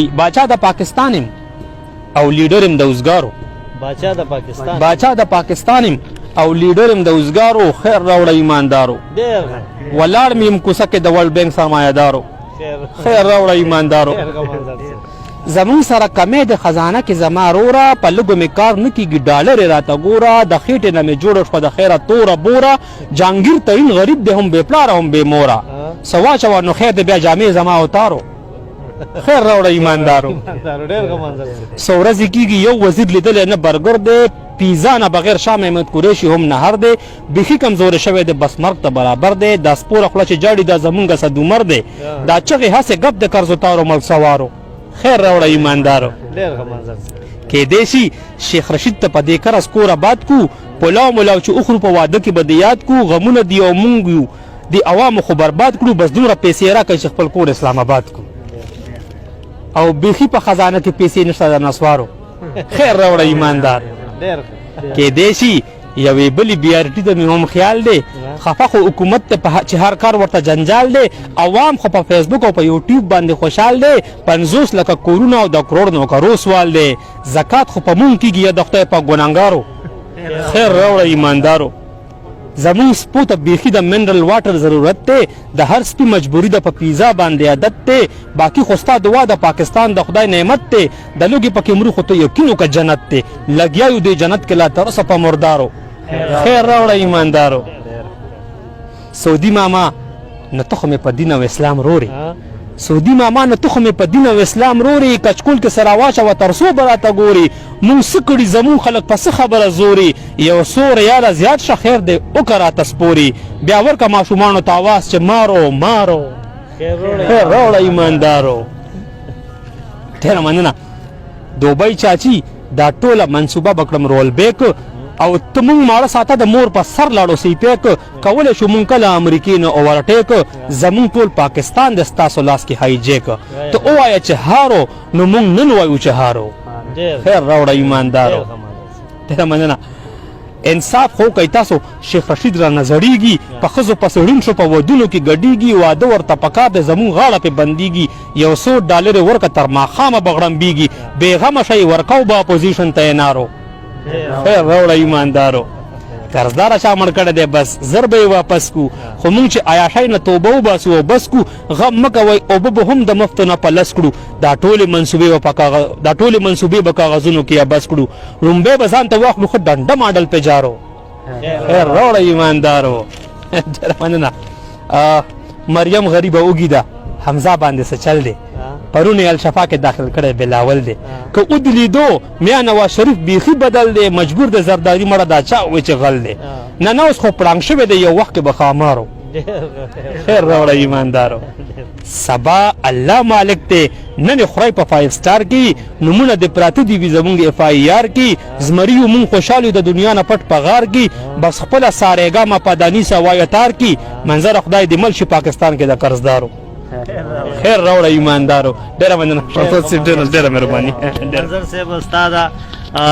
باچا د پاکستان یم او لیډر یم د وزګارو. باچا د پاکستان یم او لیډر یم د وزګارو. خیر راوړه ایماندارو. ولاړ مې یم کوڅه کې د ورلډ بینک سرمایهدارو. خیر راوړه ایماندارو. زمون سره کمې د خزانه کې زما روره، په لږو مې کار نه کېږي ډالر یې راته ګوره، د خېټې نه مې جوړه شوه د خیره توره بوره، جهانګیر ترین غریب دی هم بې پلاره هم بې موره، څه واچوه نو خیر دی بیا جامې زما اوتارو. خیر راوړه ایماندارو. څو ورځې کېږي یو وزیر لیدلی نه برګر دی، پیزا نه بغیر شاه محمد قریشي هم نهر دی، بیخي کمزوری شوی دی بس مرګ ته برابر دی، دا سپوره خوله چې جاړي دا زمونږ صدومر دی، دا چغې هسې ګپ د قرضوتارو ملک سوارو. خیر راوړه ایماندارو. کیدای شي شیخ رشید ته په دې کرز کور آباد کو، پلاو ملاو چې اخرو په واده کې به د یاد کو، غمونه دي او مونږ یو د عوامو خو برباد کړو، بس دومره پیسې راکړئ چې خپل کور اسلام آباد کو. او بیخي په خزانه کې پیسې نشته د نسوارو. خیر راوړه ایماندار. کیدای شي یوې بلې بیارټي ته مې هم خیال دی، خفه خو حکومت ته چې هر کار ورته جنجال دی، عوام خو په فیسبوک او په یوټیوب باندې خوشحال دی، 50 لکه کورونه او د کروڑ نوکرو سوال دی، زکات خو په مونږ کېږي یا د خدای په ګناهګارو. خیر راوړه ایماندارو. زمونږ سپو ته بیخي د منرل واټر ضرورت دی، د هر سپي مجبوري ده په پیزا باندې عادت دی، باقي خو ستا دعا د پاکستان د خدای نعمت دی، د لوږې پکې مرو خو ته یقین وکړه جنت دی، لګیا یو دی جنت کې لا تر اوسه په مردارو. خیر راوړه ایماندارو. سعودي ماما نه ته خو مې په دین او اسلام رورې، سعودي ماما نه ته خو مې په دین او اسلام رورې، کچکول کې سره واچوه تر څو به راته ګورې، مونږ څه کړي زمونږ خلک په څه خبره زوري، یو څو ریاله زیات شه خیر دی وکړه راته سپوري، بیا ورکه ماشومانو ته اواز چې مارو مارو. خیر راوړه ایماندارو. ډېره مننه. دوبۍ چاچي دا ټوله منصوبه به کړم رول بیک، او ته مونږ ماړه ساته د مور په سر لاړو سی پیک، کولی شو مونږ کله امریکې نه اوورټیک، زمونږ ټول پاکستان د ستاسو لاس کې هایجیک، ته ووایه چې هارو نو مونږ نن وایو چې هارو. خیر راوړه ایماندارو. ډېره مننه. انصاف خو کوئ تاسو، شیخ رشید را نظریږي، په ښځو پسې ړوند شو په ودونو کې ګډېږي، واده ورته پکار دی زمونږ غاړه پې بندېږي، یو څو ډالر یې ورکه تر ماښامه به غړمبېږي، بېغمه شئ ورکو به اپوزیشن ته یې نارو. خیر راوړه ایماندارو. قرضداره چا مړ کړی دی بس زر به یې واپس کو، خو مونږ چې عیاشۍ نه توبه وباسو او بس کو، غم مه کوئ اوبه به هم د مفتو نه په لس کړو، دا ټولې منصوبې به کاغذونو کې یا بس کړو، لومبۍ به ځان ته واخلو ښه ډنډه ماډل پې جارو. خیر راوړه ایماندارو. ډېره مننه. مریم غریبه اوږي ده، حمزه باندې څه چل دی، پرون یې الشفا کې داخل کړی بلاول دی، که او دې لیدو میا نواز شریف بیخي بدل دی، مجبور د زرداري مړه دا چا وایي چې غل دی، نه اوس خو پړانګ شوی دی، یو وخت کې به خامارو. خیر راوړه ایماندارو. سبا الله مالک دی، نن خورئ په 5 سټار کې، نومونه دې پراته دي وي زمونږ اف آی آر کې، زمري یو مونږ خوشحال یو د دنیا نه پټ په غار کې، بس خپله سارېګا ما پاداني سوای تار کې، منظر خدای دې مل شي پاکستان کې د قرضدارو. خیر راوړه ایماندارو. ډېره مننه. ډېره مهرباني. منظر صاحب ستا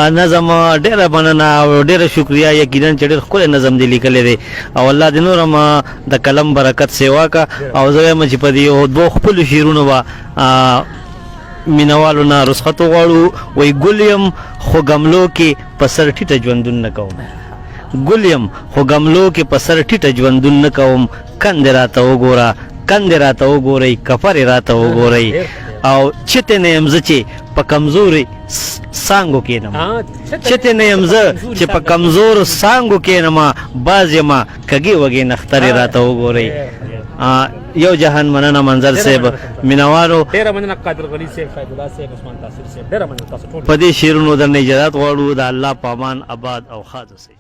نظم ډېره مننه او ډېره شکریه، یقینا چې ډېر ښکلی نظم دې لیکلی دی، او الله دې نور هم د قلم برکت سیوا کا، او زه وایم چې په دې دوو خپلو شعرونو به مینوالو نه رخصت وغواړو. وایي ګل یم خو ګملو کې په سر ټیټه ژوندون نه کوم، ګل یم خو ګملو کې په سر ټیټه ژوندون نه کوم، کندې راته وګوره کندې راته وګورئ کفرې راته وګورئ، او چتې نه یم زه چې په کمزورې سانګو کېنم، چتې نه یم زه چې په کمزورو سانګو کېنم، باز یمه کږې وږې نخترې راته وګورئ. یو جهان مننه منظر صاحب، مینوالو ډېره مننه، قادر غني صاحب، فیض الله صاحب، عثمان تاثیر صاحب، ډېره مننه تاسو ټول. په دې شعرونو درنه اجازت غواړو، د الله په امان آباد او ښاد اوسئ.